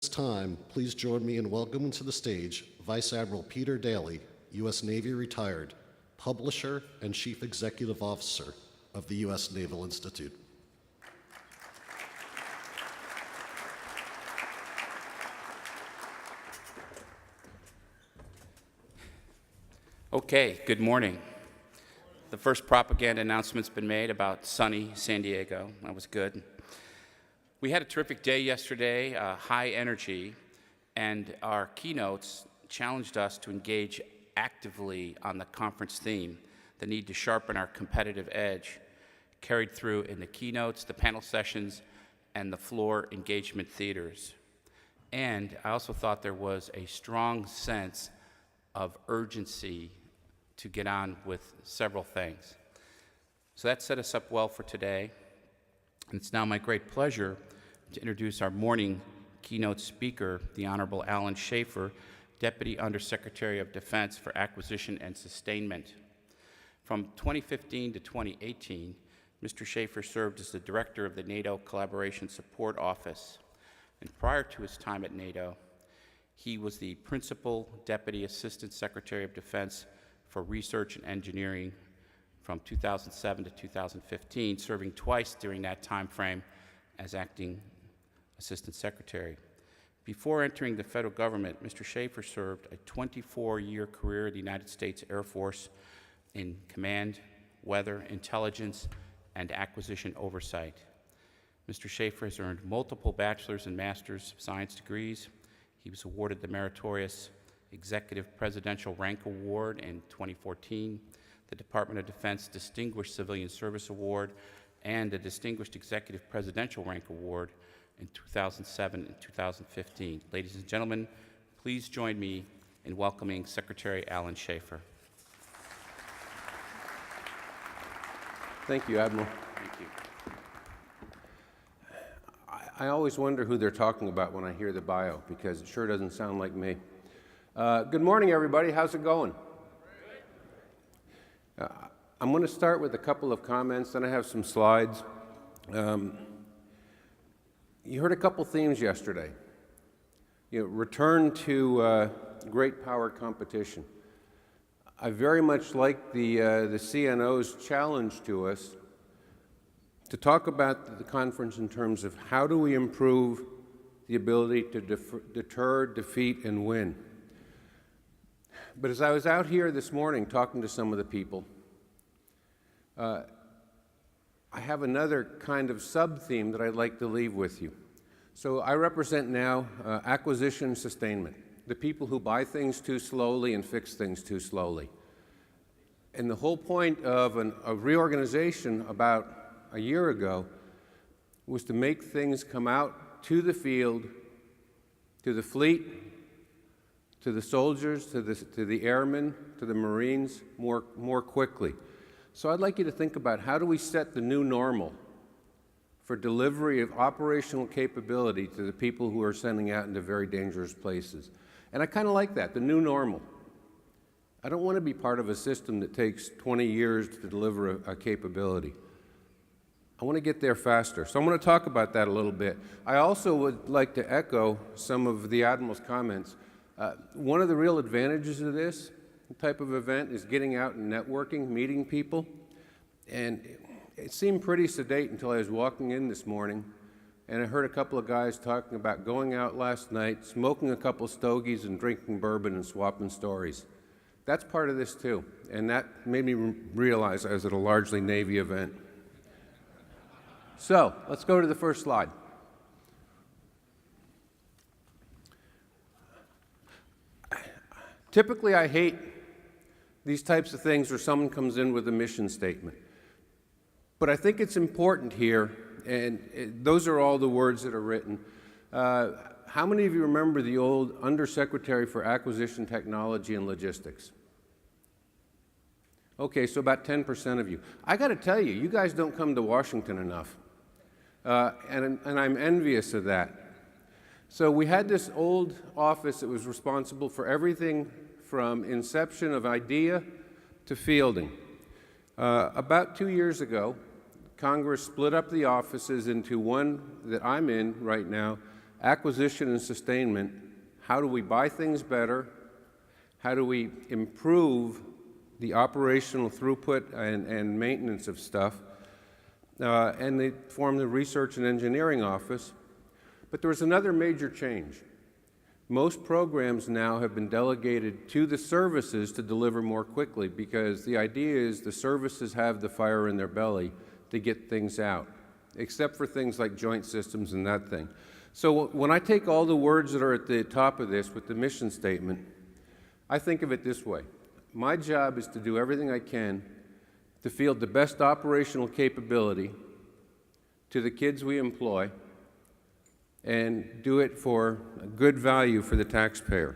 this time, please join me in welcoming to the stage Vice Admiral Peter Daly, U.S. Navy retired, publisher and Chief Executive Officer of the U.S. Naval Institute. Okay, good morning. The first propaganda announcement's been made about sunny San Diego. That was good. We had a terrific day yesterday, high energy, and our keynotes challenged us to engage actively on the conference theme, the need to sharpen our competitive edge, carried through in the keynotes, the panel sessions, and the floor engagement theaters. And I also thought there was a strong sense of urgency to get on with several things. So that set us up well for today. And it's now my great pleasure to introduce our morning keynote speaker, the Honorable Alan Shaffer, Deputy Undersecretary of Defense for Acquisition and Sustainment. From 2015 to 2018, Mr. Shaffer served as the Director of the NATO Collaboration Support Office. And prior to his time at NATO, he was the Principal Deputy Assistant Secretary of Defense for Research and Engineering from 2007 to 2015, serving twice during that time frame as acting Assistant Secretary. Before entering the federal government, Mr. Shaffer served a 24-year career in the United States Air Force in command, weather, intelligence, and acquisition oversight. Mr. Shaffer has earned multiple bachelor's and master's of science degrees. He was awarded the meritorious Executive Presidential Rank Award in 2014, the Department of Defense Distinguished Civilian Service Award, and the Distinguished Executive Presidential Rank Award in 2007 and 2015. Ladies and gentlemen, please join me in welcoming Secretary Alan Shaffer. Thank you, Admiral. Thank you. I always wonder who they're talking about when I hear the bio, because it sure doesn't sound like me. Good morning, everybody. How's it going? I'm going to start with a couple of comments, then I have some slides. You heard a couple themes yesterday. Return to great power competition. I very much like the CNO's challenge to us to talk about the conference in terms of how do we improve the ability to deter, defeat, and win. But as I was out here this morning talking to some of the people, I have another kind of sub-theme that I'd like to leave with you. So I represent now acquisition sustainment, the people who buy things too slowly and fix things too slowly. And the whole point of a reorganization about a year ago was to make things come out to the field, to the fleet, to the soldiers, to the airmen, to the Marines more quickly. So I'd like you to think about how do we set the new normal for delivery of operational capability to the people who are sending out into very dangerous places. And I kind of like that, the new normal. I don't want to be part of a system that takes 20 years to deliver a capability. I want to get there faster. So I'm going to talk about that a little bit. I also would like to echo some of the Admiral's comments. One of the real advantages of this type of event is getting out and networking, meeting people. And it seemed pretty sedate until I was walking in this morning, and I heard a couple of guys talking about going out last night, smoking a couple stogies and drinking bourbon and swapping stories. That's part of this too, and that made me realize I was at a largely Navy event. So let's go to the first slide. Typically, I hate these types of things where someone comes in with a mission statement. But I think it's important here, and those are all the words that are written. How many of you remember the old Undersecretary for Acquisition Technology and Logistics? Okay, so about 10% of you. I got to tell you, you guys don't come to Washington enough. And I'm envious of that. So we had this old office that was responsible for everything from inception of idea to fielding. About 2 years ago, Congress split up the offices into one that I'm in right now acquisition and sustainment. How do we buy things better? How do we improve the operational throughput and maintenance of stuff? And they formed the Research and Engineering Office. But there was another major change. Most programs now have been delegated to the services to deliver more quickly, because the idea is the services have the fire in their belly to get things out, except for things like joint systems and that thing. So when I take all the words that are at the top of this with the mission statement, I think of it this way. My job is to do everything I can to field the best operational capability to the kids we employ, and do it for a good value for the taxpayer.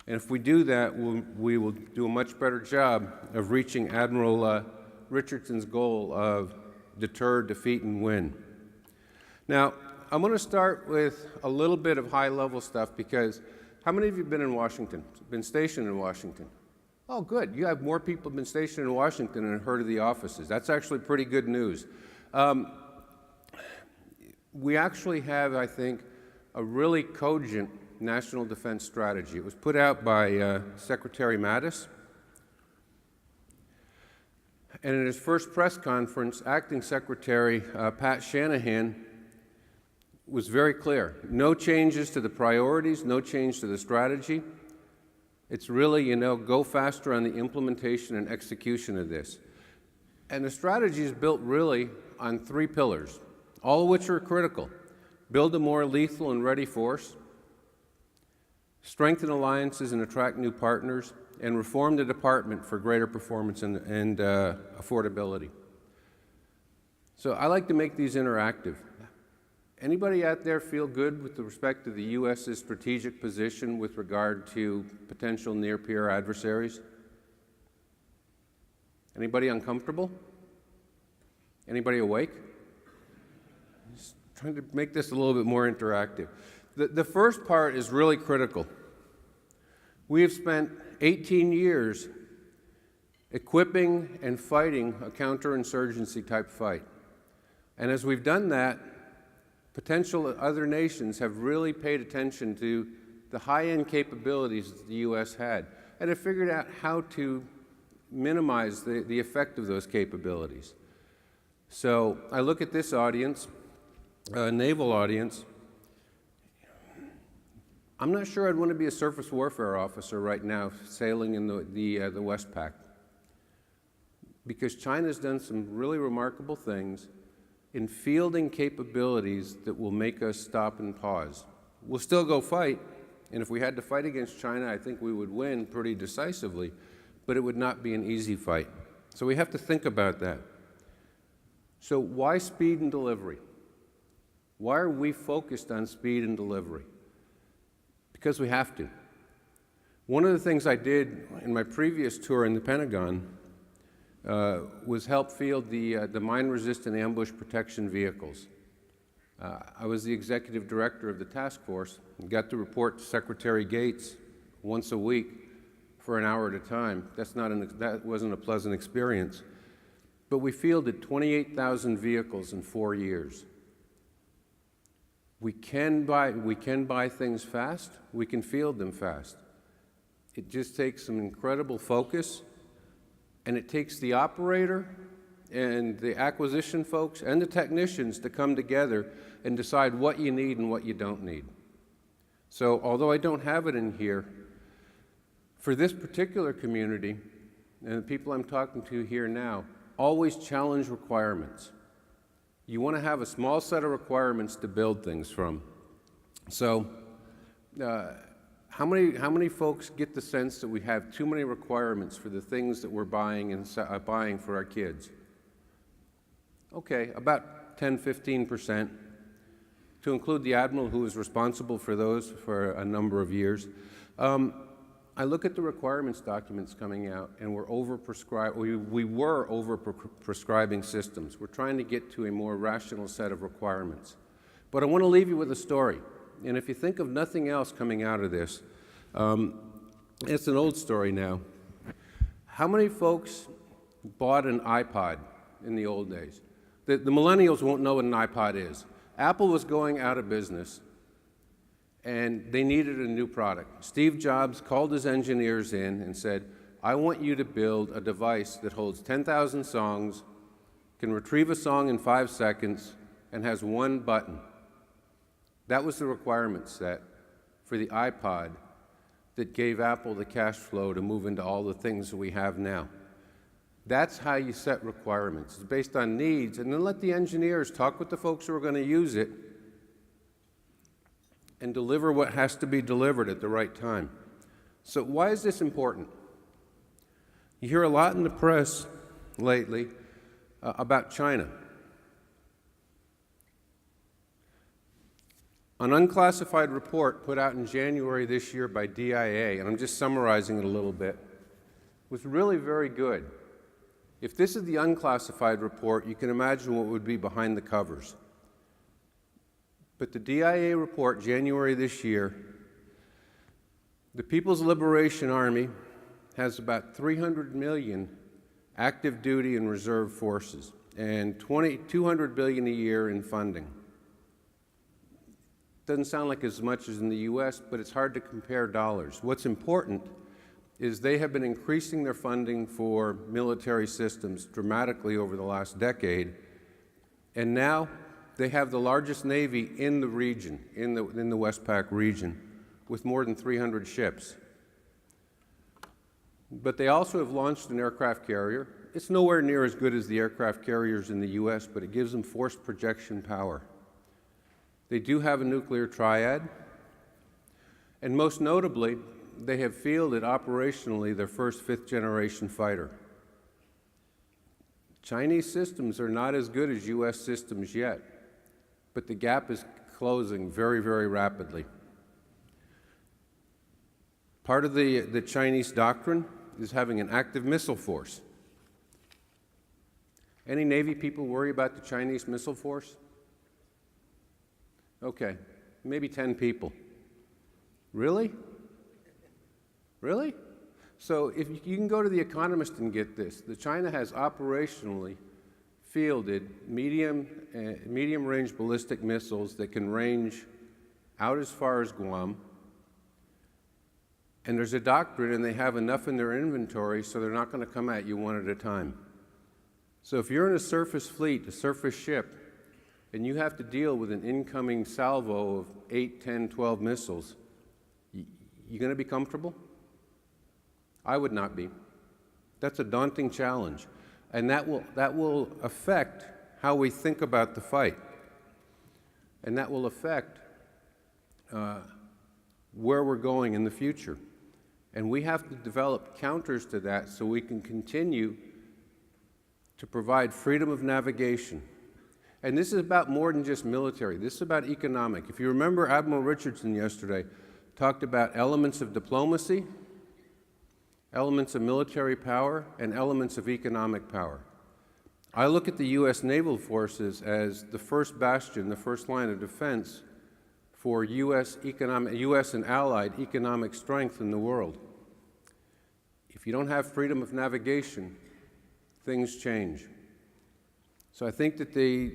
And if we do that, we will do a much better job of reaching Admiral Richardson's goal of deter, defeat, and win. Now, I'm going to start with a little bit of high-level stuff, because how many of you have been in Washington, been stationed in Washington? Oh, good. You have more people been stationed in Washington and heard of the offices. That's actually pretty good news. We actually have, I think, a really cogent national defense strategy. It was put out by Secretary Mattis. And in his first press conference, Acting Secretary Pat Shanahan was very clear. No changes to the priorities, no change to the strategy. It's really, go faster on the implementation and execution of this. And the strategy is built really on 3 pillars, all of which are critical. Build a more lethal and ready force, strengthen alliances and attract new partners, and reform the department for greater performance and affordability. So I like to make these interactive. Anybody out there feel good with respect to the U.S.'s strategic position with regard to potential near-peer adversaries? Anybody uncomfortable? Anybody awake? Just trying to make this a little bit more interactive. The first part is really critical. We have spent 18 years equipping and fighting a counterinsurgency type fight. And as we've done that, potential other nations have really paid attention to the high-end capabilities that the U.S. had, and have figured out how to minimize the effect of those capabilities. So I look at this audience, naval audience. I'm not sure I'd want to be a surface warfare officer right now sailing in the Westpac, because China's done some really remarkable things in fielding capabilities that will make us stop and pause. We'll still go fight, and if we had to fight against China, I think we would win pretty decisively, but it would not be an easy fight. So we have to think about that. So why speed and delivery? Why are we focused on speed and delivery? Because we have to. One of the things I did in my previous tour in the Pentagon was help field the mine-resistant ambush protection vehicles. I was the executive director of the task force and got to report to Secretary Gates once a week for an hour at a time. That wasn't a pleasant experience. But we fielded 28,000 vehicles in 4 years. We can buy things fast. We can field them fast. It just takes some incredible focus, and it takes the operator and the acquisition folks and the technicians to come together and decide what you need and what you don't need. So although I don't have it in here, for this particular community and the people I'm talking to here now, always challenge requirements. You want to have a small set of requirements to build things from. So how many folks get the sense that we have too many requirements for the things that we're buying and buying for our kids? Okay, about 10–15%, to include the Admiral who was responsible for those for a number of years. I look at the requirements documents coming out, and we were over-prescribing systems. We're trying to get to a more rational set of requirements. But I want to leave you with a story. And if you think of nothing else coming out of this, it's an old story now. How many folks bought an iPod in the old days? The millennials won't know what an iPod is. Apple was going out of business, and they needed a new product. Steve Jobs called his engineers in and said, I want you to build a device that holds 10,000 songs, can retrieve a song in 5 seconds, and has one button. That was the requirement set for the iPod that gave Apple the cash flow to move into all the things that we have now. That's how you set requirements. It's based on needs, and then let the engineers talk with the folks who are going to use it and deliver what has to be delivered at the right time. So why is this important? You hear a lot in the press lately about China. An unclassified report put out in January this year by DIA, and I'm just summarizing it a little bit, was really very good. If this is the unclassified report, you can imagine what would be behind the covers. But the DIA report, January this year, the People's Liberation Army has about 300 million active duty and reserve forces and $200 billion a year in funding. Doesn't sound like as much as in the US, but it's hard to compare dollars. What's important is they have been increasing their funding for military systems dramatically over the last decade, and now they have the largest navy in the region, in the Westpac region, with more than 300 ships. But they also have launched an aircraft carrier. It's nowhere near as good as the aircraft carriers in the US, but it gives them force projection power. They do have a nuclear triad, and most notably, they have fielded operationally their first fifth-generation fighter. Chinese systems are not as good as US systems yet, but the gap is closing very, very rapidly. Part of the Chinese doctrine is having an active missile force. Any Navy people worry about the Chinese missile force? Okay, maybe 10 people. Really? Really? So if you can go to The Economist and get this, China has operationally fielded medium-range ballistic missiles that can range out as far as Guam. And there's a doctrine, and they have enough in their inventory, so they're not going to come at you one at a time. So if you're in a surface fleet, a surface ship, and you have to deal with an incoming salvo of 8, 10, 12 missiles, you going to be comfortable? I would not be. That's a daunting challenge. And that will affect how we think about the fight. And that will affect where we're going in the future. And we have to develop counters to that so we can continue to provide freedom of navigation. And this is about more than just military. This is about economic. If you remember, Admiral Richardson yesterday talked about elements of diplomacy, elements of military power, and elements of economic power. I look at the U.S. naval forces as the first bastion, the first line of defense for U.S. and allied economic strength in the world. If you don't have freedom of navigation, things change. So I think that the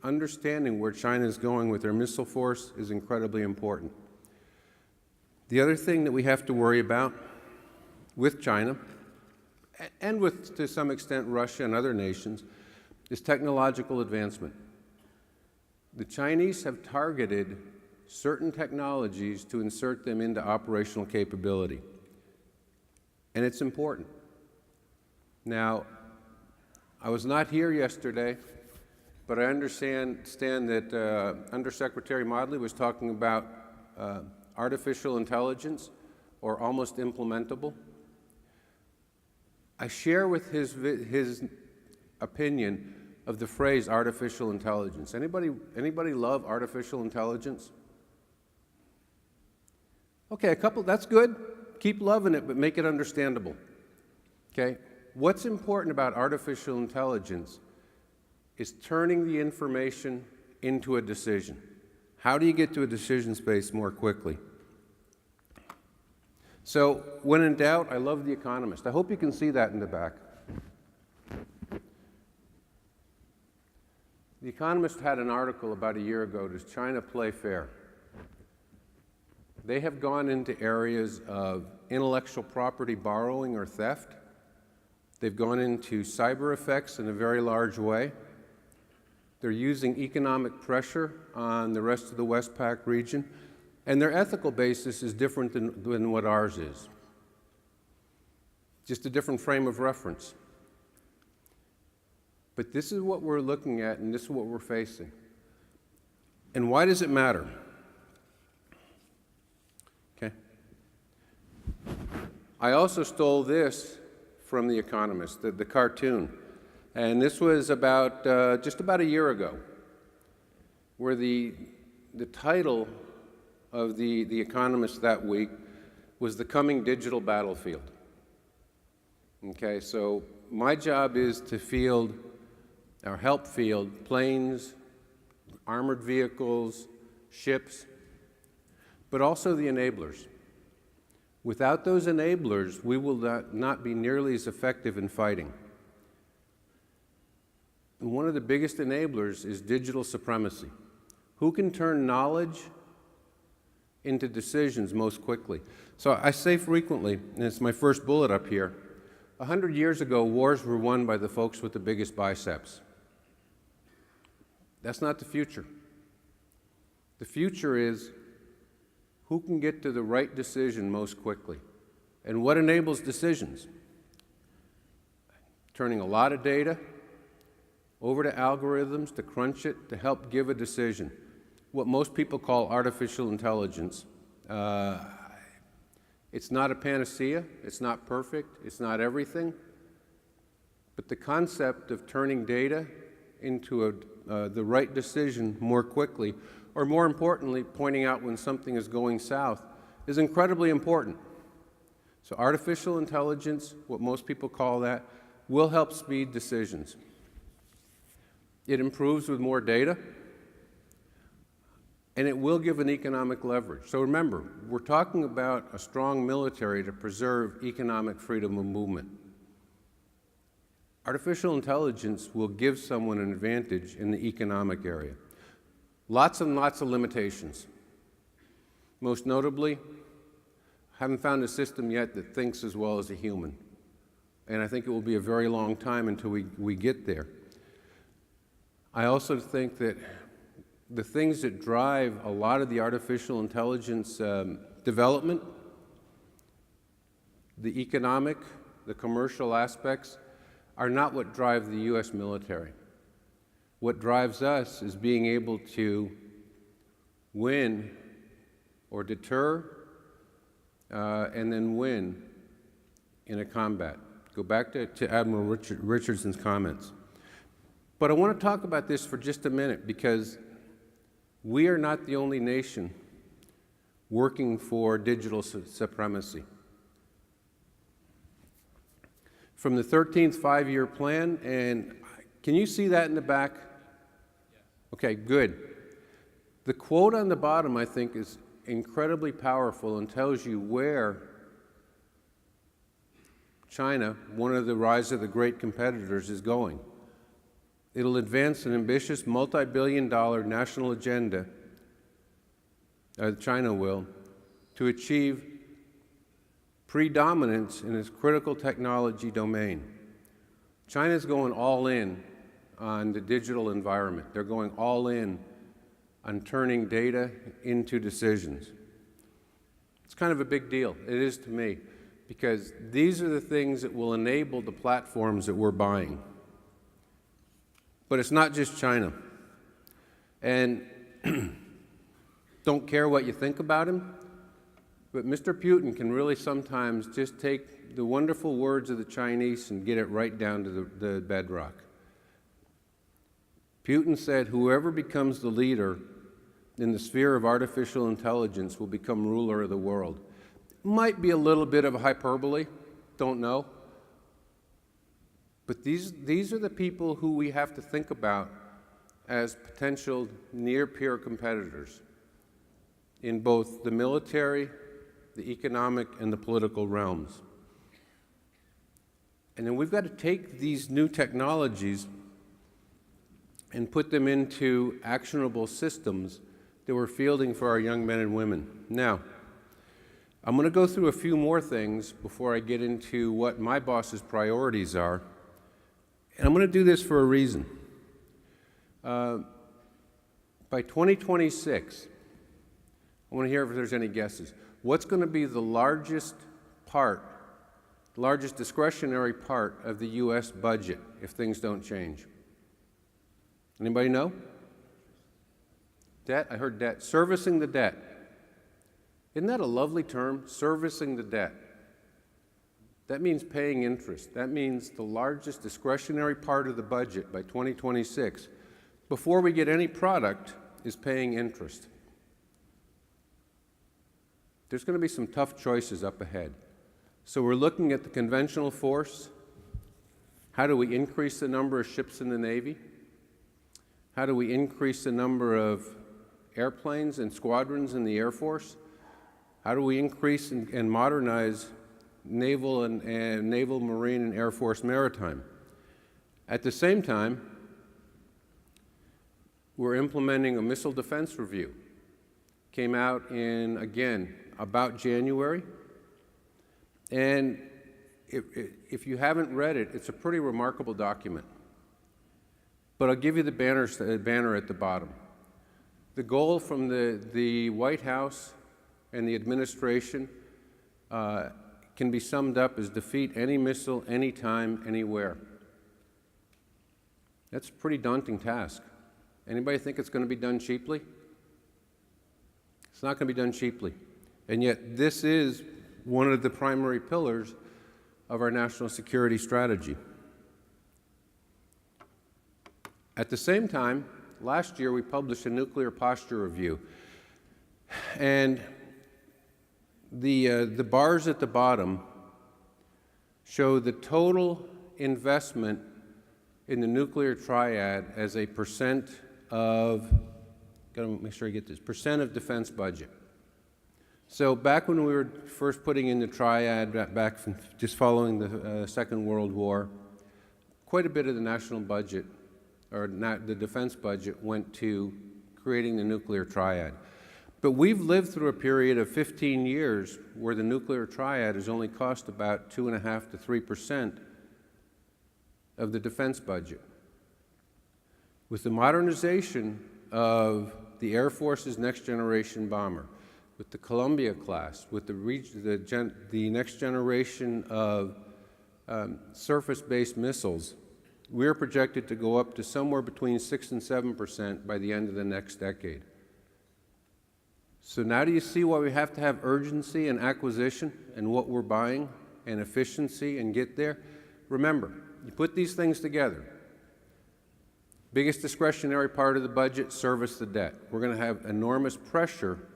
understanding where China is going with their missile force is incredibly important. The other thing that we have to worry about with China, and with, to some extent, Russia and other nations, is technological advancement. The Chinese have targeted certain technologies to insert them into operational capability. And it's important. Now, I was not here yesterday, but I understand that Undersecretary Modly was talking about artificial intelligence, or almost implementable. I share with his opinion of the phrase artificial intelligence. Anybody love artificial intelligence? Okay, a couple, that's good. Keep loving it, but make it understandable. Okay? What's important about artificial intelligence is turning the information into a decision. How do you get to a decision space more quickly? So, when in doubt, I love The Economist. I hope you can see that in the back. The Economist had an article about a year ago, Does China Play Fair? They have gone into areas of intellectual property borrowing or theft. They've gone into cyber effects in a very large way. They're using economic pressure on the rest of the Westpac region, and their ethical basis is different than what ours is. Just a different frame of reference. But this is what we're looking at, and this is what we're facing. And why does it matter? Okay. I also stole this from The Economist, the cartoon. And this was about just about a year ago, where the title of the Economist that week was The Coming Digital Battlefield. Okay, so my job is to field, or help field, planes, armored vehicles, ships, but also the enablers. Without those enablers, we will not be nearly as effective in fighting. And one of the biggest enablers is digital supremacy. Who can turn knowledge into decisions most quickly? So I say frequently, and it's my first bullet up here, 100 years ago, wars were won by the folks with the biggest biceps. That's not the future. The future is who can get to the right decision most quickly. And what enables decisions? Turning a lot of data over to algorithms to crunch it to help give a decision. What most people call artificial intelligence. It's not a panacea, it's not perfect, it's not everything, but the concept of turning data into the right decision more quickly, or more importantly, pointing out when something is going south, is incredibly important. So artificial intelligence, what most people call that, will help speed decisions. It improves with more data, and it will give an economic leverage. So remember, we're talking about a strong military to preserve economic freedom of movement. Artificial intelligence will give someone an advantage in the economic area. Lots and lots of limitations. Most notably, haven't found a system yet that thinks as well as a human. And I think it will be a very long time until we get there. I also think that the things that drive a lot of the artificial intelligence development, the economic, the commercial aspects, are not what drive the U.S. military. What drives us is being able to win or deter and then win in a combat. Go back to Admiral Richardson's comments. But I want to talk about this for just a minute because we are not the only nation working for digital supremacy. From the 13th five-year plan, and can you see that in the back? Okay, good. The quote on the bottom, I think, is incredibly powerful and tells you where China, one of the rise of the great competitors, is going. It'll advance an ambitious multi-billion-dollar national agenda, China will, to achieve predominance in its critical technology domain. China's going all in on the digital environment. They're going all in on turning data into decisions. It's kind of a big deal. It is to me, because these are the things that will enable the platforms that we're buying. But it's not just China. And don't care what you think about him, but Mr. Putin can really sometimes just take the wonderful words of the Chinese and get it right down to the bedrock. Putin said, whoever becomes the leader in the sphere of artificial intelligence will become ruler of the world. Might be a little bit of a hyperbole, don't know. But these are the people who we have to think about as potential near-peer competitors in both the military, the economic, and the political realms. And then we've got to take these new technologies and put them into actionable systems that we're fielding for our young men and women. Now, I'm going to go through a few more things before I get into what my boss's priorities are. And I'm going to do this for a reason. By 2026, I want to hear if there's any guesses. What's going to be the largest discretionary part of the U.S. budget if things don't change? Anybody know? Debt? I heard debt. Servicing the debt. Isn't that a lovely term? Servicing the debt. That means paying interest. That means the largest discretionary part of the budget by 2026, before we get any product, is paying interest. There's going to be some tough choices up ahead. So we're looking at the conventional force. How do we increase the number of ships in the Navy? How do we increase the number of airplanes and squadrons in the Air Force? How do we increase and modernize naval and naval, marine, and Air Force maritime? At the same time, we're implementing a missile defense review. Came out in, again, about January. And if you haven't read it, it's a pretty remarkable document. But I'll give you the banner at the bottom. The goal from the White House and the administration can be summed up as defeat any missile, anytime, anywhere. That's a pretty daunting task. Anybody think it's going to be done cheaply? It's not going to be done cheaply. And yet this is one of the primary pillars of our national security strategy. At the same time, last year we published a nuclear posture review. And the bars at the bottom show the total investment in the nuclear triad as a percent of, got to make sure I get this, percent of defense budget. So back when we were first putting in the triad, back from just following the Second World War, quite a bit of the national budget, or the defense budget, went to creating the nuclear triad. But we've lived through a period of 15 years where the nuclear triad has only cost about 2.5% to 3% of the defense budget. With the modernization of the Air Force's next generation bomber, with the Columbia class, with the next generation of surface-based missiles, we're projected to go up to somewhere between 6% and 7% by the end of the next decade. So now do you see why we have to have urgency and acquisition and what we're buying and efficiency and get there? Remember, you put these things together. Biggest discretionary part of the budget, service the debt. We're going to have enormous pressure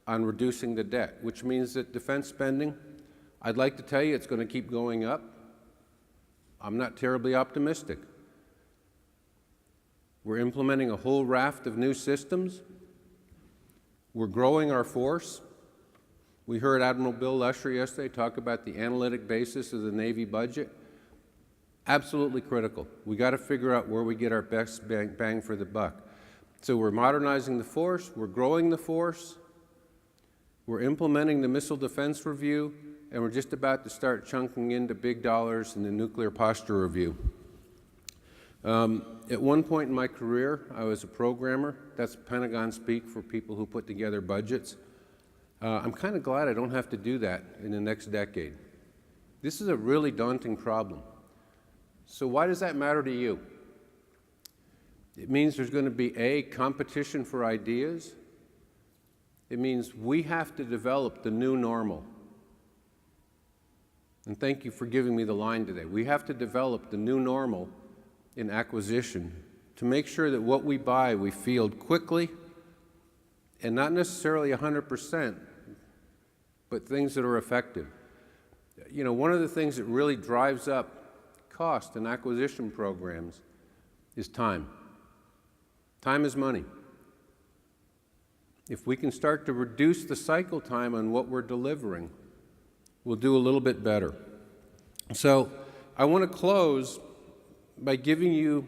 on reducing the debt, which means that defense spending, I'd like to tell you it's going to keep going up. I'm not terribly optimistic. We're implementing a whole raft of new systems. We're growing our force. We heard Admiral Bill Lusher yesterday talk about the analytic basis of the Navy budget. Absolutely critical. We got to figure out where we get our best bang for the buck. So we're modernizing the force, we're growing the force, we're implementing the missile defense review, and we're just about to start chunking into big dollars in the nuclear posture review. At one point in my career, I was a programmer. That's Pentagon speak for people who put together budgets. I'm kind of glad I don't have to do that in the next decade. This is a really daunting problem. So why does that matter to you? It means there's going to be a competition for ideas. It means we have to develop the new normal. And thank you for giving me the line today. We have to develop the new normal in acquisition to make sure that what we buy we field quickly and not necessarily 100%, but things that are effective. You know, one of the things that really drives up cost in acquisition programs is time. Time is money. If we can start to reduce the cycle time on what we're delivering, we'll do a little bit better. So I want to close by giving you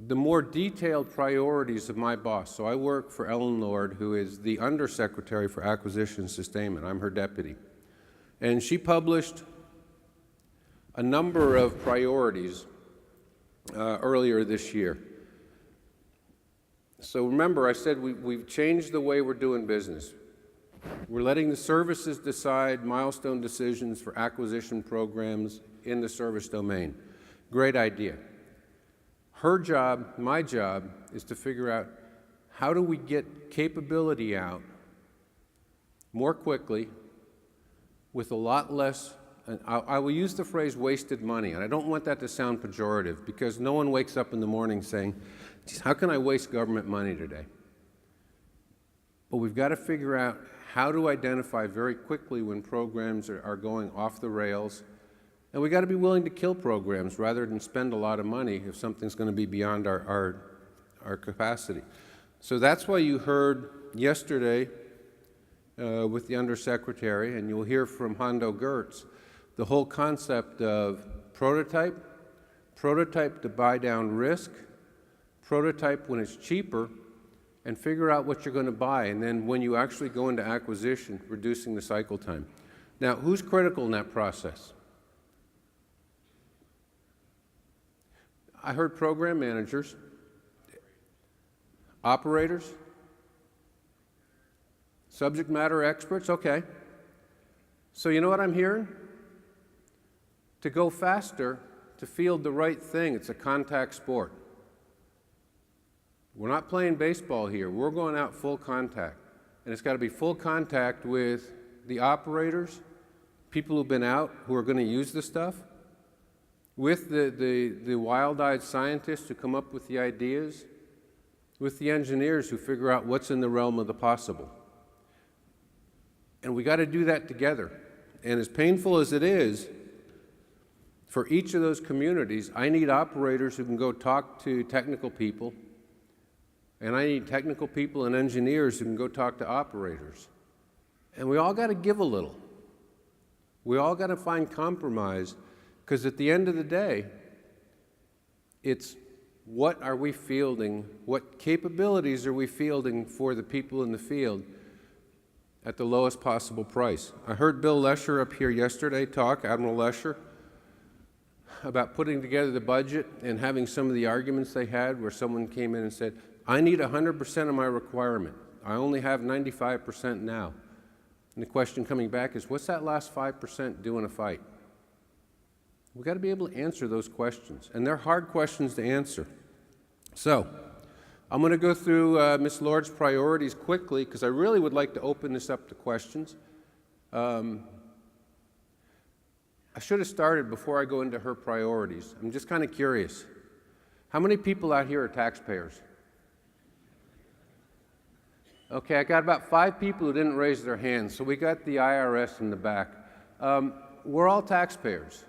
the more detailed priorities of my boss. So I work for Ellen Lord, who is the Undersecretary for Acquisition and Sustainment. I'm her deputy. And she published a number of priorities earlier this year. So remember, I said we've changed the way we're doing business. We're letting the services decide milestone decisions for acquisition programs in the service domain. Great idea. Her job, my job, is to figure out how do we get capability out more quickly with a lot less, and I will use the phrase wasted money, and I don't want that to sound pejorative because no one wakes up in the morning saying, geez, how can I waste government money today? But we've got to figure out how to identify very quickly when programs are going off the rails. And we've got to be willing to kill programs rather than spend a lot of money if something's going to be beyond our capacity. So that's why you heard yesterday with the Undersecretary, and you'll hear from Hondo Gertz, the whole concept of prototype to buy down risk, prototype when it's cheaper, and figure out what you're going to buy, and then when you actually go into acquisition, reducing the cycle time. Now, who's critical in that process? I heard program managers, operators, subject matter experts, okay. So you know what I'm hearing? To go faster, to field the right thing, it's a contact sport. We're not playing baseball here. We're going out full contact. And it's got to be full contact with the operators, people who've been out who are going to use the stuff, with the wild-eyed scientists who come up with the ideas, with the engineers who figure out what's in the realm of the possible. And we got to do that together. And as painful as it is, for each of those communities, I need operators who can go talk to technical people, and I need technical people and engineers who can go talk to operators. And we all got to give a little. We all got to find compromise, because at the end of the day, it's what are we fielding, what capabilities are we fielding for the people in the field at the lowest possible price. I heard Bill Lesher up here yesterday talk, Admiral Lesher, about putting together the budget and having some of the arguments they had where someone came in and said, I need 100% of my requirement. I only have 95% now. And the question coming back is, what's that last 5% do in a fight? We've got to be able to answer those questions, and they're hard questions to answer. So, I'm going to go through Ms. Lord's priorities quickly, because I really would like to open this up to questions. I should have started before I go into her priorities. I'm just kind of curious. How many people out here are taxpayers? Okay, I got about 5 people who didn't raise their hands, so we got the IRS in the back. We're all taxpayers.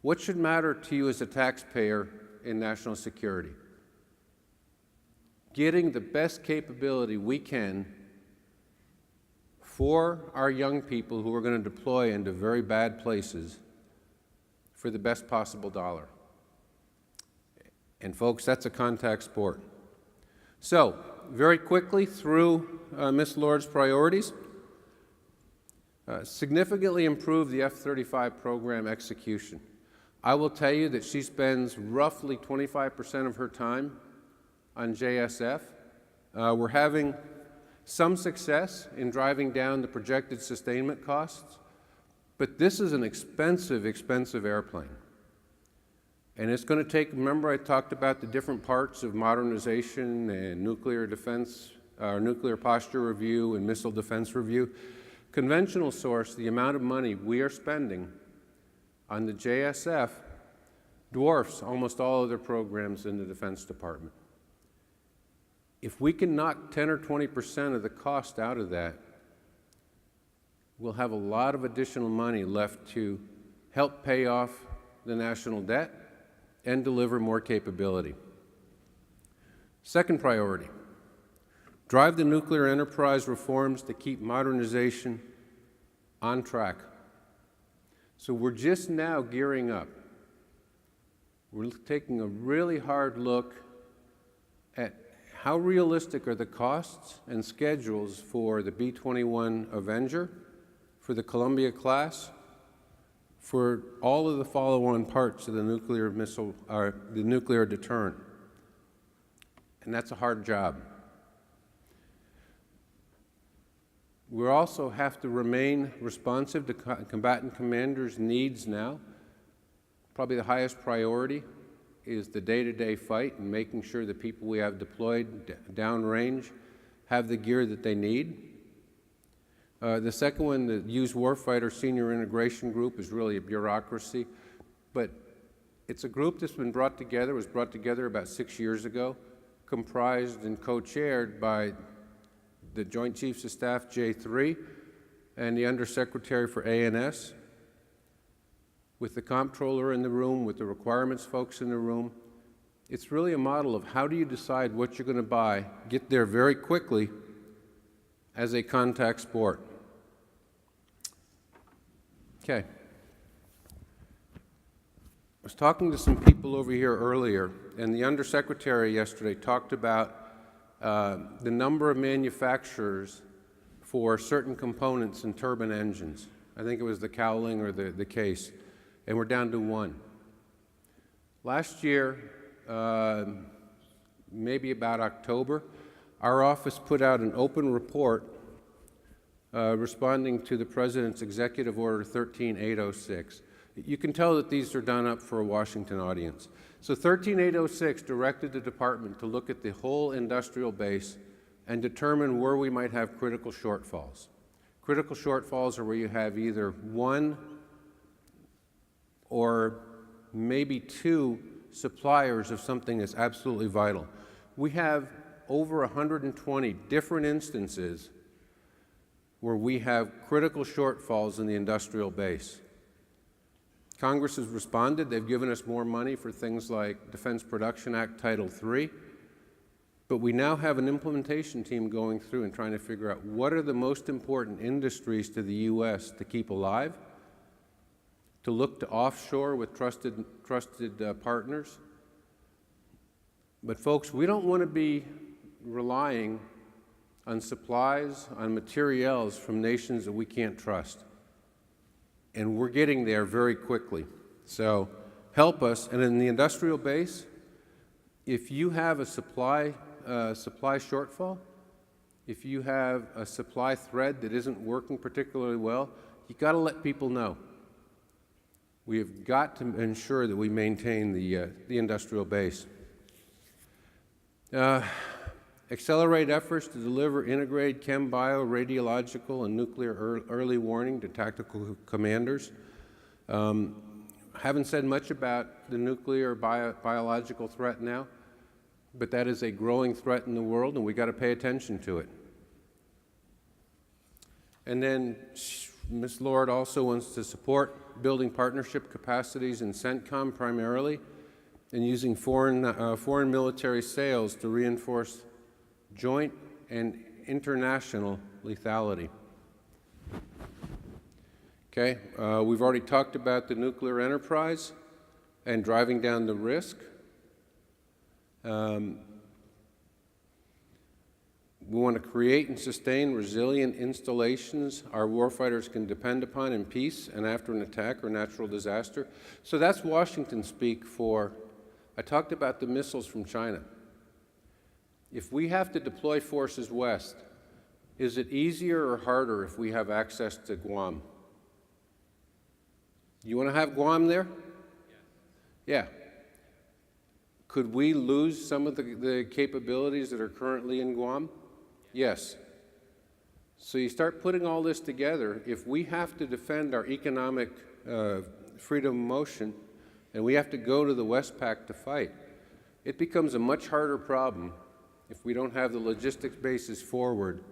What should matter to you as a taxpayer in national security? Getting the best capability we can for our young people who are going to deploy into very bad places for the best possible dollar. And folks, that's a contact sport. So, very quickly through Ms. Lord's priorities, significantly improve the F-35 program execution. I will tell you that she spends roughly 25% of her time on JSF. We're having some success in driving down the projected sustainment costs, but this is an expensive, expensive airplane. And it's going to take, remember I talked about the different parts of modernization and nuclear defense, nuclear posture review and missile defense review. Conventional source, the amount of money we are spending on the JSF dwarfs almost all other programs in the Defense Department. If we can knock 10 or 20% of the cost out of that, we'll have a lot of additional money left to help pay off the national debt and deliver more capability. Second priority, drive the nuclear enterprise reforms to keep modernization on track. So we're just now gearing up. We're taking a really hard look at how realistic are the costs and schedules for the B-21 Avenger, for the Columbia class, for all of the follow-on parts of the nuclear missile, or the nuclear deterrent. And that's a hard job. We also have to remain responsive to combatant commanders' needs now. Probably the highest priority is the day-to-day fight and making sure the people we have deployed downrange have the gear that they need. The second one, the Used Warfighter Senior Integration Group, is really a bureaucracy, but it's a group that's been brought together, was brought together about 6 years ago, comprised and co-chaired by the Joint Chiefs of Staff J3 and the Undersecretary for A&S, with the comptroller in the room, with the requirements folks in the room. It's really a model of how do you decide what you're going to buy, get there very quickly as a contact sport. Okay. I was talking to some people over here earlier, and the Undersecretary yesterday talked about the number of manufacturers for certain components in turbine engines. I think it was the cowling or the case, and we're down to one. Last year, maybe about October, our office put out an open report responding to the President's Executive Order 13806. You can tell that these are done up for a Washington audience. So 13806 directed the department to look at the whole industrial base and determine where we might have critical shortfalls. Critical shortfalls are where you have either one or maybe two suppliers of something that's absolutely vital. We have over 120 different instances where we have critical shortfalls in the industrial base. Congress has responded. They've given us more money for things like Defense Production Act Title III, but we now have an implementation team going through and trying to figure out what are the most important industries to the U.S. to keep alive, to look to offshore with trusted partners. But folks, we don't want to be relying on supplies, on materials from nations that we can't trust. And we're getting there very quickly. So help us. And in the industrial base, if you have a supply shortfall, if you have a supply thread that isn't working particularly well, you've got to let people know. We have got to ensure that we maintain the industrial base. Accelerate efforts to deliver integrated chem, bio, radiological, and nuclear early warning to tactical commanders. Haven't said much about the nuclear biological threat now, but that is a growing threat in the world, and we've got to pay attention to it. And then Ms. Lord also wants to support building partnership capacities in CENTCOM primarily, and using foreign military sales to reinforce joint and international lethality. Okay, we've already talked about the nuclear enterprise and driving down the risk. We want to create and sustain resilient installations our warfighters can depend upon in peace and after an attack or natural disaster. So that's Washington speak for, I talked about the missiles from China. If we have to deploy forces west, is it easier or harder if we have access to Guam? You want to have Guam there? Yes. Yeah. Could we lose some of the capabilities that are currently in Guam? Yes. So you start putting all this together. If we have to defend our economic freedom of motion and we have to go to the Westpac to fight, it becomes a much harder problem if we don't have the logistics basis forward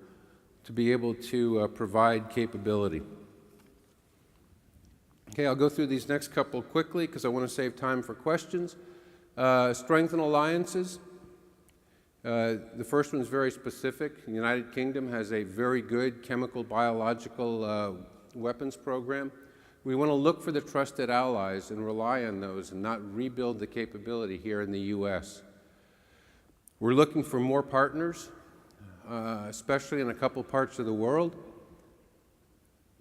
to be able to provide capability. Okay, I'll go through these next couple quickly because I want to save time for questions. Strengthen alliances. The first one is very specific. The United Kingdom has a very good chemical biological weapons program. We want to look for the trusted allies and rely on those and not rebuild the capability here in the U.S. We're looking for more partners, especially in a couple parts of the world.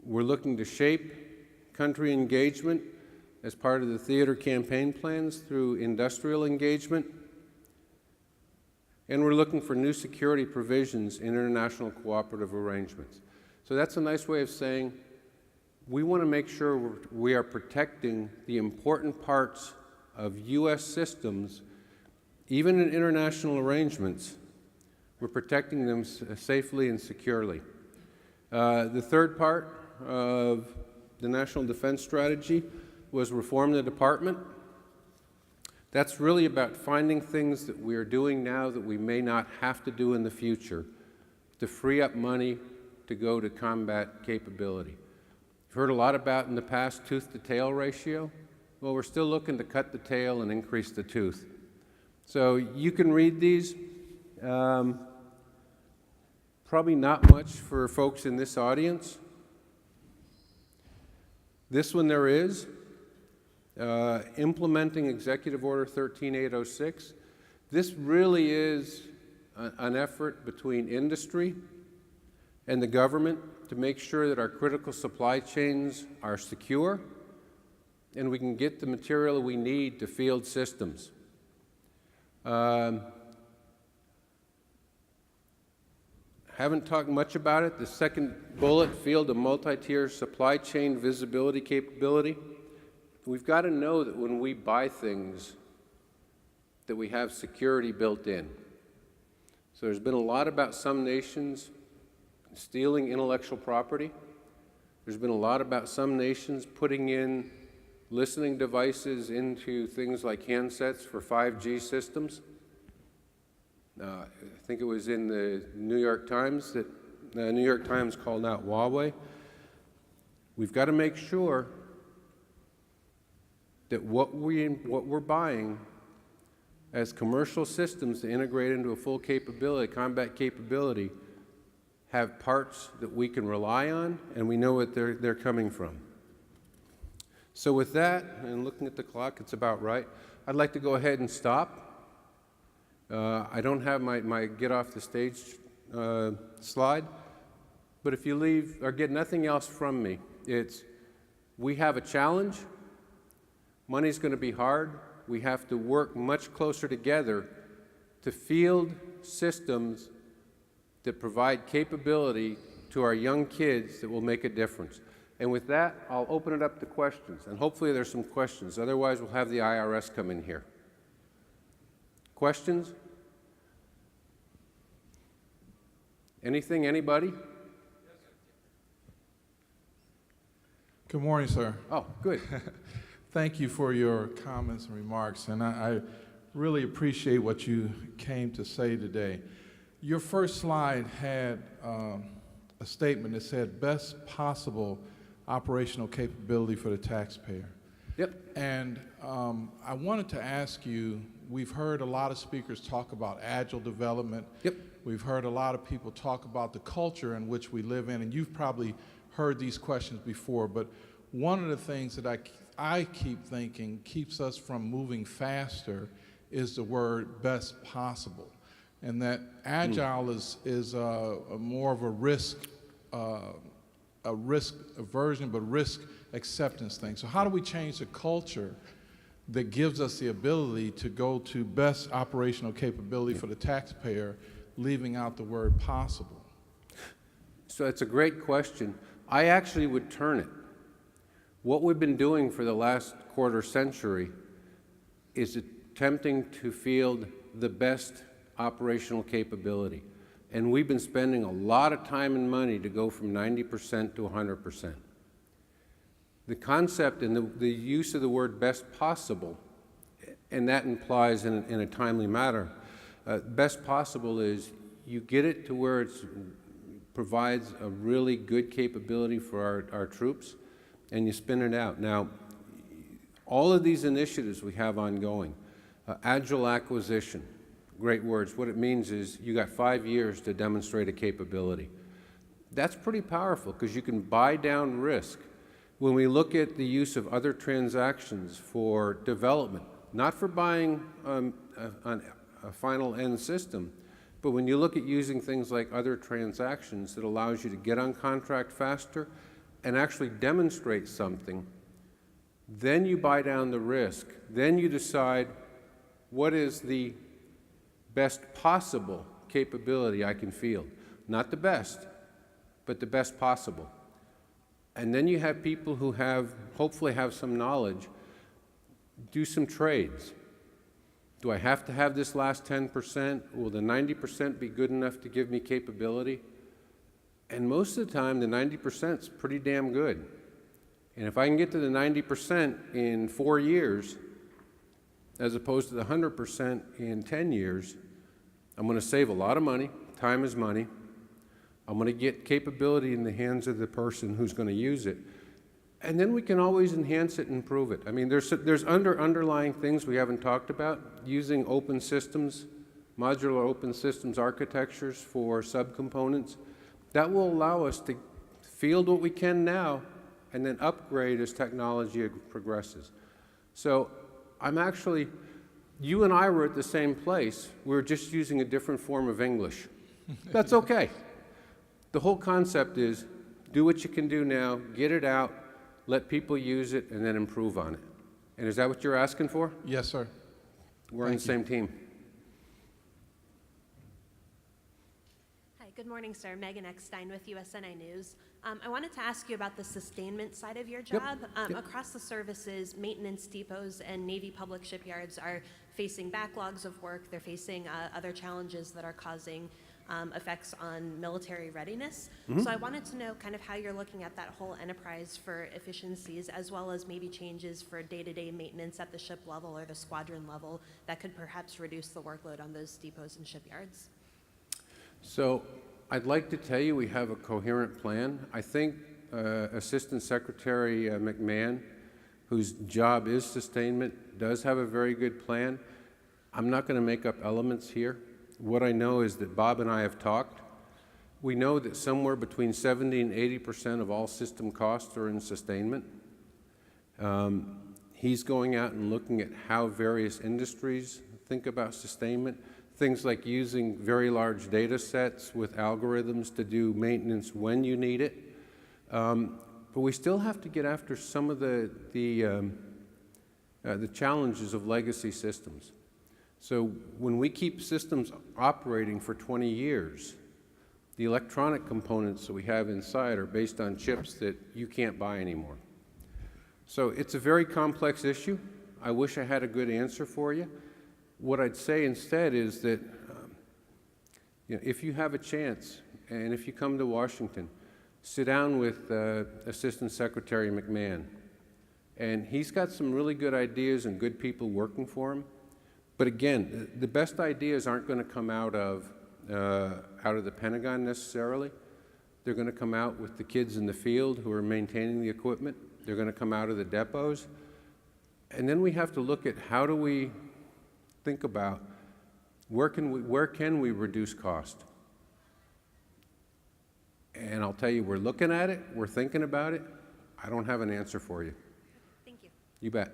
We're looking to shape country engagement as part of the theater campaign plans through industrial engagement. And we're looking for new security provisions in international cooperative arrangements. So that's a nice way of saying we want to make sure we are protecting the important parts of U.S. systems, even in international arrangements. We're protecting them safely and securely. The third part of the National Defense Strategy was reform the department. That's really about finding things that we are doing now that we may not have to do in the future to free up money to go to combat capability. You've heard a lot about in the past tooth-to-tail ratio. Well, we're still looking to cut the tail and increase the tooth. So you can read these. Probably not much for folks in this audience. This one there is. Implementing Executive Order 13806. This really is an effort between industry and the government to make sure that our critical supply chains are secure and we can get the material we need to field systems. Haven't talked much about it. The second bullet, field a multi-tier supply chain visibility capability. We've got to know that when we buy things that we have security built in. So there's been a lot about some nations stealing intellectual property. There's been a lot about some nations putting in listening devices into things like handsets for 5G systems. I think it was in the New York Times that the New York Times called out Huawei. We've got to make sure that what we're buying as commercial systems to integrate into a full capability, combat capability, have parts that we can rely on and we know what they're coming from. So with that, and looking at the clock, it's about right. I'd like to go ahead and stop. I don't have my get off the stage slide, but if you leave or get nothing else from me, it's we have a challenge. Money's going to be hard. We have to work much closer together to field systems that provide capability to our young kids that will make a difference. And with that, I'll open it up to questions, and hopefully there's some questions. Otherwise, we'll have the IRS come in here. Questions? Anything, anybody? Good morning, sir. Oh, good. Thank you for your comments and remarks, and I really appreciate what you came to say today. Your first slide had a statement that said best possible operational capability for the taxpayer. Yep. And I wanted to ask you, we've heard a lot of speakers talk about agile development. Yep. We've heard a lot of people talk about the culture in which we live in, and you've probably heard these questions before, but one of the things that I keep thinking keeps us from moving faster is the word best possible. And that agile is more of a risk aversion, but risk acceptance thing. So how do we change the culture that gives us the ability to go to best operational capability for the taxpayer, leaving out the word possible? So it's a great question. I actually would turn it. What we've been doing for the last quarter century is attempting to field the best operational capability. And we've been spending a lot of time and money to go from 90% to 100%. The concept and the use of the word best possible, and that implies in a timely manner, best possible is you get it to where it provides a really good capability for our troops, and you spin it out. Now, all of these initiatives we have ongoing, agile acquisition, great words. What it means is you got 5 years to demonstrate a capability. That's pretty powerful because you can buy down risk. When we look at the use of other transactions for development, not for buying a final end system. But when you look at using things like other transactions that allows you to get on contract faster and actually demonstrate something, then you buy down the risk. Then you decide what is the best possible capability I can field. Not the best, but the best possible. And then you have people who hopefully have some knowledge, do some trades. Do I have to have this last 10%? Will the 90% be good enough to give me capability? And most of the time, the 90% is pretty damn good. And if I can get to the 90% in 4 years, as opposed to the 100% in 10 years, I'm going to save a lot of money. Time is money. I'm going to get capability in the hands of the person who's going to use it. And then we can always enhance it and improve it. I mean, there's underlying things we haven't talked about, using open systems, modular open systems architectures for subcomponents. That will allow us to field what we can now and then upgrade as technology progresses. So you and I were at the same place. We're just using a different form of English. That's okay. The whole concept is do what you can do now, get it out, let people use it, and then improve on it. And is that what you're asking for? Yes, sir. We're on the same team. Hi, good morning, sir. Megan Eckstein with USNI News. I wanted to ask you about the sustainment side of your job. Across the services, maintenance depots and Navy public shipyards are facing backlogs of work. They're facing other challenges that are causing effects on military readiness. So I wanted to know kind of how you're looking at that whole enterprise for efficiencies, as well as maybe changes for day-to-day maintenance at the ship level or the squadron level that could perhaps reduce the workload on those depots and shipyards. So I'd like to tell you we have a coherent plan. I think Assistant Secretary McMahon, whose job is sustainment, does have a very good plan. I'm not going to make up elements here. What I know is that Bob and I have talked. We know that somewhere between 70 and 80% of all system costs are in sustainment. He's going out and looking at how various industries think about sustainment, things like using very large data sets with algorithms to do maintenance when you need it. But we still have to get after some of the challenges of legacy systems. So when we keep systems operating for 20 years, the electronic components that we have inside are based on chips that you can't buy anymore. So it's a very complex issue. I wish I had a good answer for you. What I'd say instead is that if you have a chance, and if you come to Washington, sit down with Assistant Secretary McMahon. And he's got some really good ideas and good people working for him. But again, the best ideas aren't going to come out of the Pentagon necessarily. They're going to come out with the kids in the field who are maintaining the equipment. They're going to come out of the depots. And then we have to look at how do we think about where can we reduce cost? And I'll tell you, we're looking at it, we're thinking about it. I don't have an answer for you. Thank you. You bet.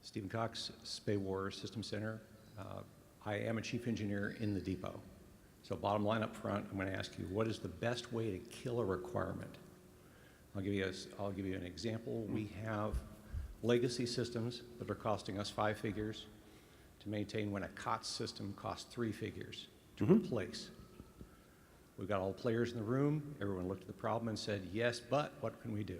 Stephen Cox, Spay War Systems Center. I am a chief engineer in the depot. So bottom line up front, I'm going to ask you, what is the best way to kill a requirement? I'll give you an example. We have legacy systems that are costing us 5 figures to maintain when a COTS system costs 3 figures to replace. We've got all the players in the room. Everyone looked at the problem and said, yes, but what can we do?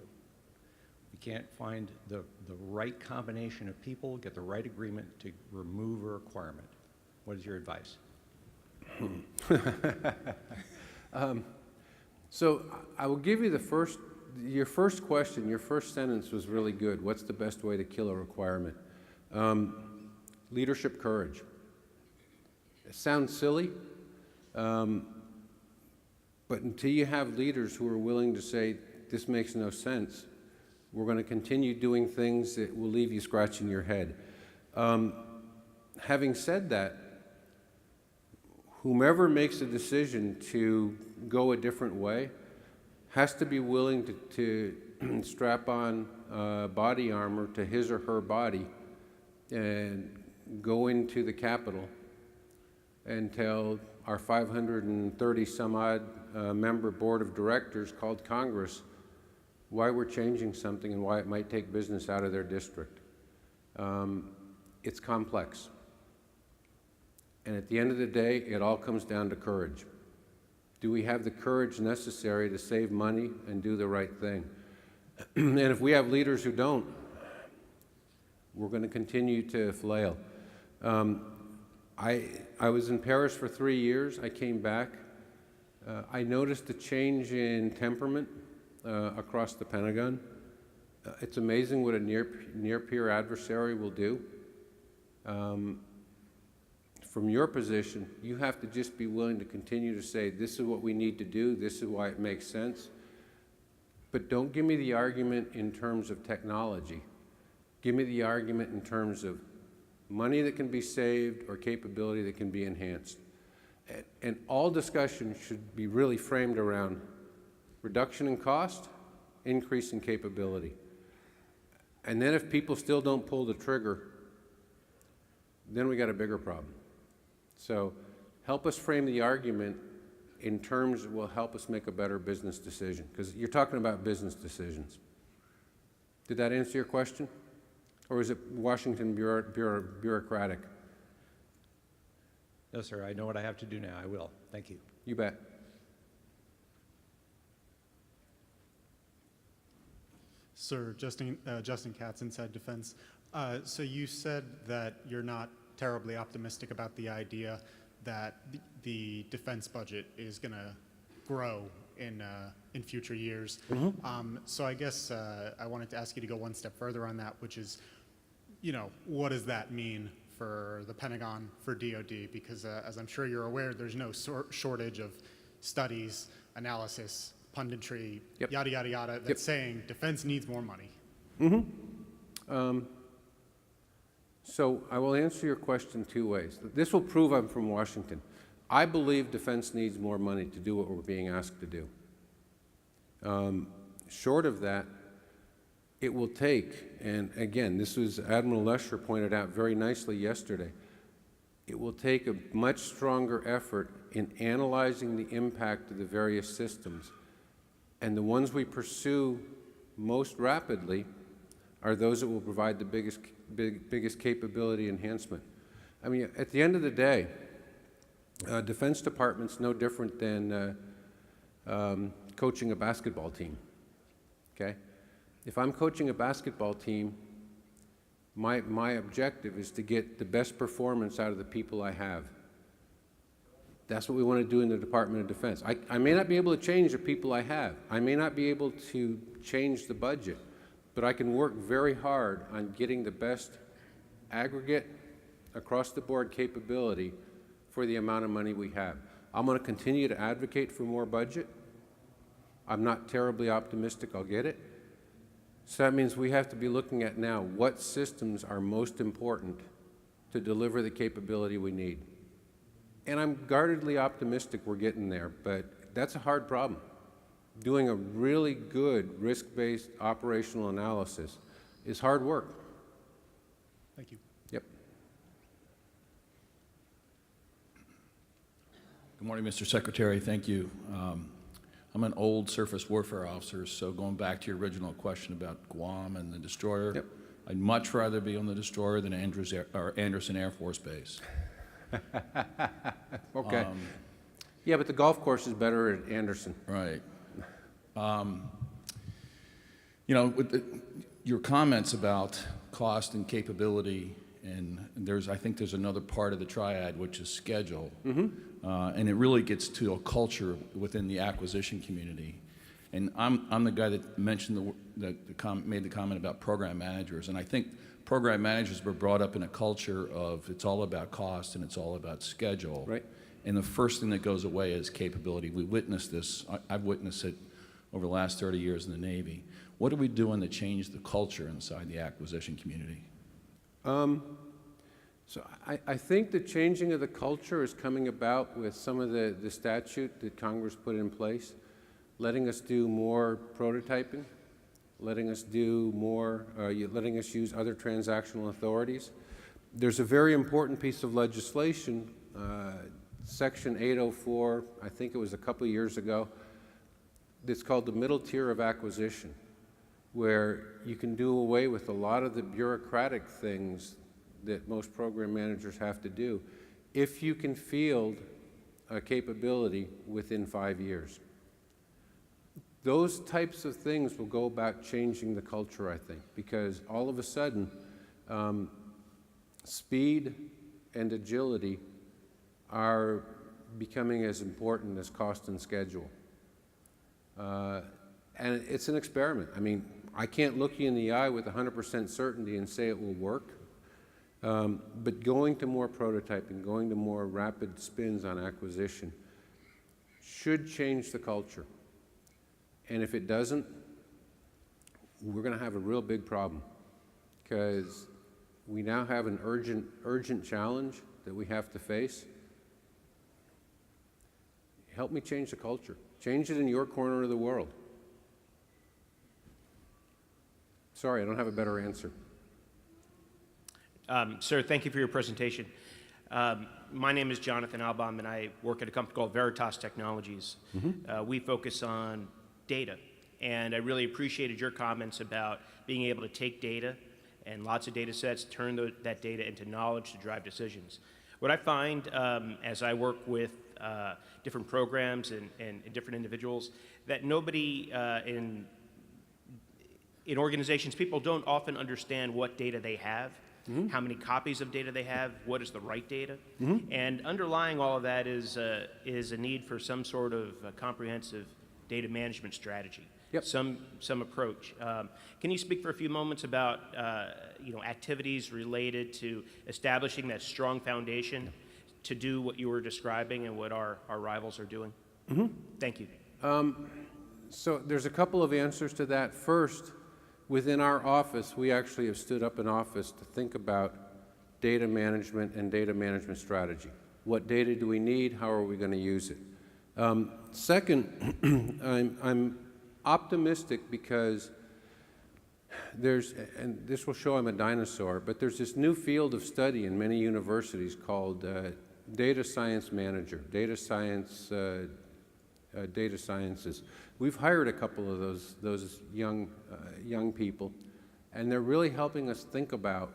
We can't find the right combination of people, get the right agreement to remove a requirement. What is your advice? So I will give you your first question, your first sentence was really good. What's the best way to kill a requirement? Leadership courage. It sounds silly, but until you have leaders who are willing to say, this makes no sense, we're going to continue doing things that will leave you scratching your head. Having said that, whomever makes a decision to go a different way has to be willing to strap on body armor to his or her body and go into the Capitol and tell our 530 some odd member board of directors called Congress why we're changing something and why it might take business out of their district. It's complex. And at the end of the day, it all comes down to courage. Do we have the courage necessary to save money and do the right thing? And if we have leaders who don't, we're going to continue to flail. I was in Paris for 3 years. I came back. I noticed a change in temperament across the Pentagon. It's amazing what a near-peer adversary will do. From your position, you have to just be willing to continue to say, this is what we need to do, this is why it makes sense. But don't give me the argument in terms of technology. Give me the argument in terms of money that can be saved or capability that can be enhanced. And all discussion should be really framed around reduction in cost, increase in capability. And then if people still don't pull the trigger, then we got a bigger problem. So help us frame the argument in terms that will help us make a better business decision, because you're talking about business decisions. Did that answer your question? Or is it Washington bureaucratic? No, sir, I know what I have to do now. I will. Thank you. You bet. Sir, Justin Katz, Inside Defense. So you said that you're not terribly optimistic about the idea that the defense budget is going to grow in future years. Mm-hmm. So I guess I wanted to ask you to go one step further on that, which is, what does that mean for the Pentagon, for DoD? Because as I'm sure you're aware, there's no shortage of studies, analysis, punditry, yep. Yada, yada, yada, that's saying defense needs more money. Mm-hmm. So I will answer your question two ways. This will prove I'm from Washington. I believe defense needs more money to do what we're being asked to do. Short of that, it will take, and again, this was Admiral Lesher pointed out very nicely yesterday, it will take a much stronger effort in analyzing the impact of the various systems. And the ones we pursue most rapidly are those that will provide the biggest capability enhancement. I mean, at the end of the day, Defense Department's no different than coaching a basketball team, okay? If I'm coaching a basketball team, my objective is to get the best performance out of the people I have. That's what we want to do in the Department of Defense. I may not be able to change the people I have. I may not be able to change the budget, but I can work very hard on getting the best aggregate, across-the-board capability for the amount of money we have. I'm going to continue to advocate for more budget. I'm not terribly optimistic I'll get it. So that means we have to be looking at now what systems are most important to deliver the capability we need. And I'm guardedly optimistic we're getting there, but that's a hard problem. Doing a really good risk-based operational analysis is hard work. Thank you. Yep. Good morning, Mr. Secretary. Thank you. I'm an old surface warfare officer, so going back to your original question about Guam and the destroyer, yep. I'd much rather be on the destroyer than Anderson Air Force Base. Okay. Yeah, but the golf course is better at Anderson. Right. With your comments about cost and capability, and I think there's another part of the triad, which is schedule. Mm-hmm. And it really gets to a culture within the acquisition community. And I'm the guy that mentioned made the comment about program managers. And I think program managers were brought up in a culture of it's all about cost and it's all about schedule. Right. And the first thing that goes away is capability. We witnessed this. I've witnessed it over the last 30 years in the Navy. What are we doing to change the culture inside the acquisition community? So I think the changing of the culture is coming about with some of the statute that Congress put in place, letting us do more prototyping, letting us do more, letting us use other transactional authorities. There's a very important piece of legislation, Section 804, I think it was a couple of years ago, it's called the middle tier of acquisition, where you can do away with a lot of the bureaucratic things that most program managers have to do if you can field a capability within 5 years. Those types of things will go about changing the culture, I think, because all of a sudden, speed and agility are becoming as important as cost and schedule. And it's an experiment. I mean, I can't look you in the eye with 100% certainty and say it will work, but going to more prototyping, going to more rapid spins on acquisition should change the culture. And if it doesn't, we're going to have a real big problem, because we now have an urgent challenge that we have to face. Help me change the culture. Change it in your corner of the world. Sorry, I don't have a better answer. Sir, thank you for your presentation. My name is Jonathan Albaum, and I work at a company called Veritas Technologies. We focus on data, and I really appreciated your comments about being able to take data and lots of data sets, turn that data into knowledge to drive decisions. What I find as I work with different programs and different individuals, that nobody in organizations, people don't often understand what data they have, how many copies of data they have, what is the right data. And underlying all of that is a need for some sort of comprehensive data management strategy, some approach. Can you speak for a few moments about activities related to establishing that strong foundation to do what you were describing and what our rivals are doing? Thank you. So there's a couple of answers to that. First, within our office, we actually have stood up an office to think about data management and data management strategy. What data do we need? How are we going to use it? Second, I'm optimistic because and this will show I'm a dinosaur, but there's this new field of study in many universities called data science manager, data sciences. We've hired a couple of those young people, and they're really helping us think about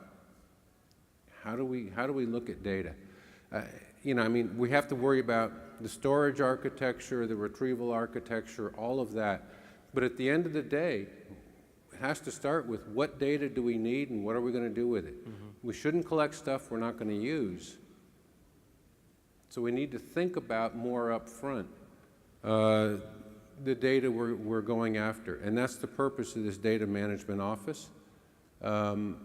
how do we look at data. I mean, we have to worry about the storage architecture, the retrieval architecture, all of that. But at the end of the day, it has to start with what data do we need and what are we going to do with it. We shouldn't collect stuff we're not going to use. So we need to think about more up front the data we're going after. And that's the purpose of this data management office. And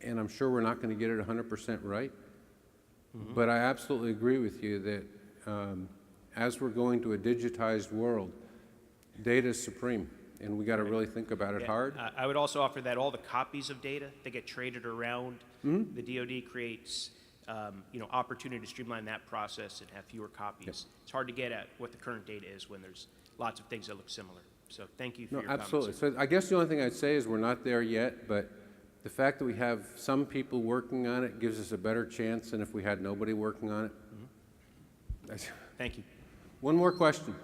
I'm sure we're not going to get it 100% right. But I absolutely agree with you that as we're going to a digitized world, data is supreme, and we got to really think about it hard. I would also offer that all the copies of data that get traded around the DoD creates opportunity to streamline that process and have fewer copies. It's hard to get at what the current data is when there's lots of things that look similar. So thank you for your absolutely. comments. So I guess the only thing I'd say is we're not there yet, but the fact that we have some people working on it gives us a better chance than if we had nobody working on it. Thank you. One more question.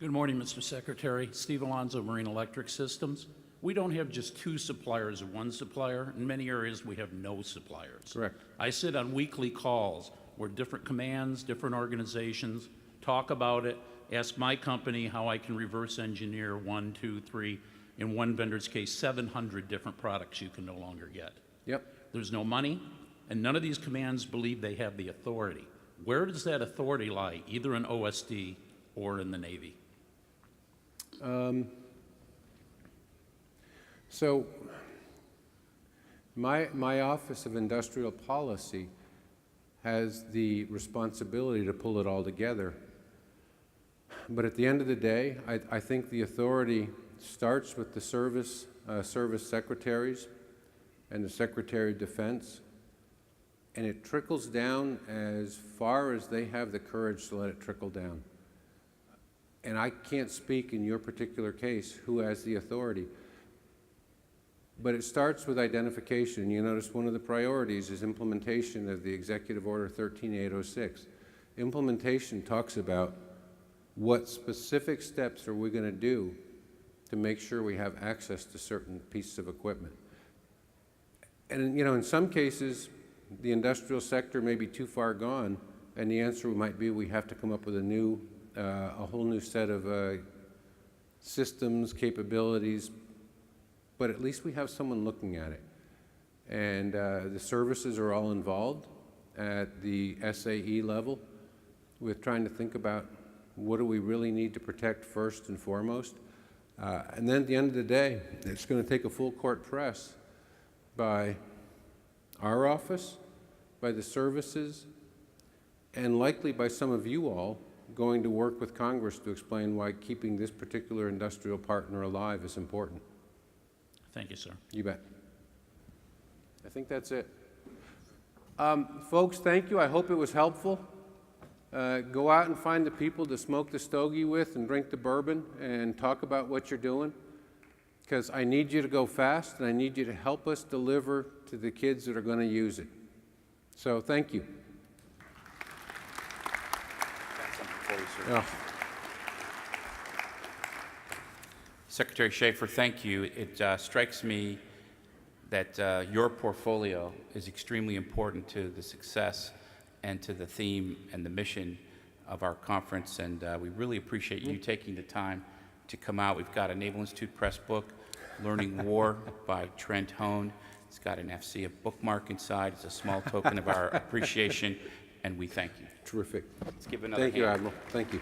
Good morning, Mr. Secretary. Steve Alonzo, Marine Electric Systems. We don't have just two suppliers or one supplier. In many areas, we have no suppliers. Correct. I sit on weekly calls where different commands, different organizations talk about it, ask my company how I can reverse engineer 1, 2, 3, in one vendor's case, 700 different products you can no longer get. There's no money, and none of these commands believe they have the authority. Where does that authority lie, either in OSD or in the Navy? So my Office of Industrial Policy has the responsibility to pull it all together. But at the end of the day, I think the authority starts with the service secretaries and the Secretary of Defense, and it trickles down as far as they have the courage to let it trickle down. and I can't speak in your particular case who has the authority, but it starts with identification. You notice one of the priorities is implementation of the Executive Order 13806. Implementation talks about what specific steps are we going to do to make sure we have access to certain pieces of equipment. And in some cases, the industrial sector may be too far gone, and the answer might be we have to come up with a whole new set of systems, capabilities, but at least we have someone looking at it. And the services are all involved at the SAE level with trying to think about what do we really need to protect first and foremost. And then at the end of the day, it's going to take a full court press by our office, by the services, and likely by some of you all going to work with Congress to explain why keeping this particular industrial partner alive is important. Thank you, sir. You bet. I think that's it. Folks, thank you. I hope it was helpful. Go out and find the people to smoke the stogie with and drink the bourbon and talk about what you're doing, because I need you to go fast and I need you to help us deliver to the kids that are going to use it. So thank you. Yeah. Secretary Shaffer, thank you. It strikes me that your portfolio is extremely important to the success and to the theme and the mission of our conference, and we really appreciate you taking the time to come out. We've got a Naval Institute press book, Learning War by Trent Hone. It's got an FC bookmark inside. It's a small token of our appreciation, and we thank you. Terrific. Let's give another Thank you, hand. Admiral. Thank you.